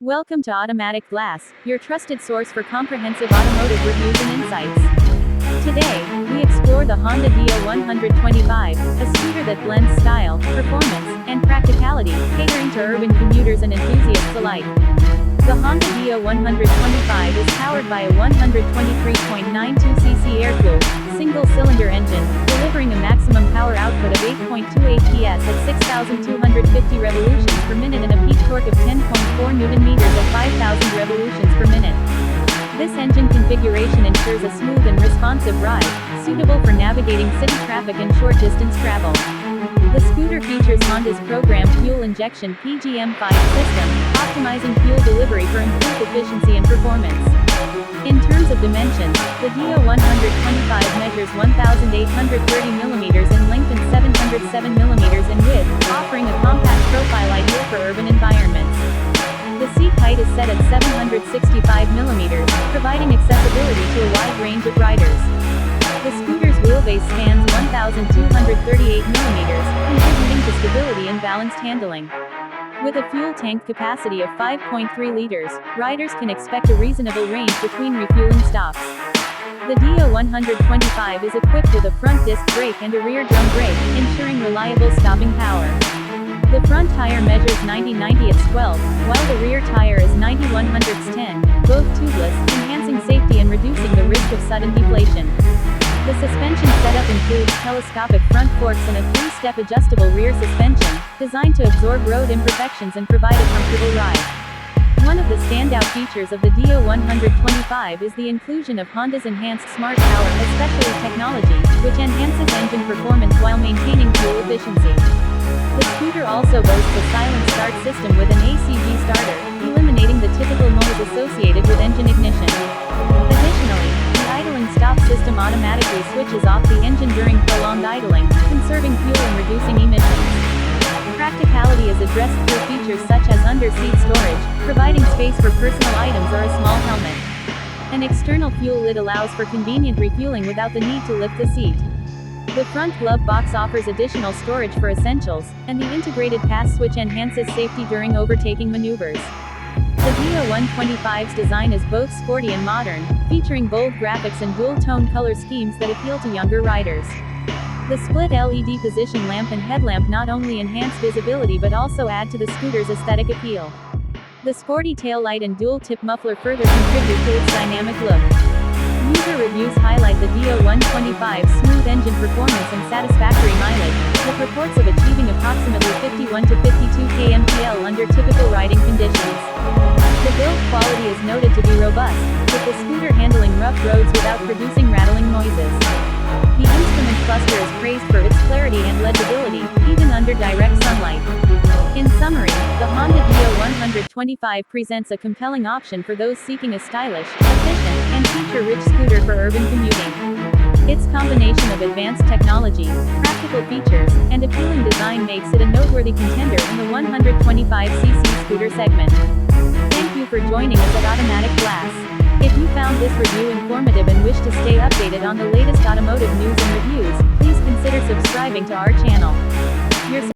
Welcome to Automatic Glass, your trusted source for comprehensive automotive reviews and insights. Today, we explore the Honda Dio 125, a scooter that blends style, performance, and practicality, catering to urban commuters and enthusiasts alike. The Honda Dio 125 is powered by a 123.92cc air-cooled, single-cylinder engine, delivering a maximum power output of 8.28 PS at 6,250 revolutions per minute and a peak torque of 10.4 Nm at 5,000 revolutions per minute. This engine configuration ensures a smooth and responsive ride, suitable for navigating city traffic and short-distance travel. The scooter features Honda's programmed fuel injection PGM-5 system, optimizing fuel delivery for improved efficiency and performance. In terms of dimensions, the Dio 125 measures 1,830 mm in length and 707 mm in width, offering a compact profile ideal for urban environments. The seat height is set at 765 mm, providing accessibility to a wide range of riders. The scooter's wheelbase spans 1,238 mm, contributing to stability and balanced handling. With a fuel tank capacity of 5.3 liters, riders can expect a reasonable range between refueling stops. The Dio 125 is equipped with a front disc brake and a rear drum brake, ensuring reliable stopping power. The front tire measures 90/90/12, while the rear tire is 90/110, both tubeless, enhancing safety and reducing the risk of sudden deflation. The suspension setup includes telescopic front forks and a 3-step adjustable rear suspension, designed to absorb road imperfections and provide a comfortable ride. One of the standout features of the Dio 125 is the inclusion of Honda's enhanced smart power especially technology, which enhances engine performance while maintaining fuel efficiency. The scooter also boasts a silent start system with an ACG starter, eliminating the typical noise associated with engine ignition. Additionally, the idling stop system automatically switches off the engine during prolonged idling, conserving fuel and reducing emissions. Practicality is addressed through features such as under-seat storage, providing space for personal items or a small helmet. An external fuel lid allows for convenient refueling without the need to lift the seat. The front glove box offers additional storage for essentials, and the integrated pass switch enhances safety during overtaking maneuvers. The Dio 125's design is both sporty and modern, featuring bold graphics and dual-tone color schemes that appeal to younger riders. The split LED position lamp and headlamp not only enhance visibility but also add to the scooter's aesthetic appeal. The sporty taillight and dual-tip muffler further contribute to its dynamic look. User reviews highlight the Dio 125's smooth engine performance and satisfactory mileage, with reports of achieving approximately 51 to 52 km/h under typical riding conditions. The build quality is noted to be robust, with the scooter handling rough roads without producing rattling noises. The instrument cluster is praised for its clarity and legibility, even under direct sunlight. In summary, the Honda Dio 125 presents a compelling option for those seeking a stylish, efficient, and feature-rich scooter for urban commuting. Its combination of advanced technology, practical features, and appealing design makes it a noteworthy contender in the 125cc scooter segment. Thank you for joining us at Automatic Glass. If you found this review informative and wish to stay updated on the latest automotive news and reviews, please consider subscribing to our channel. Your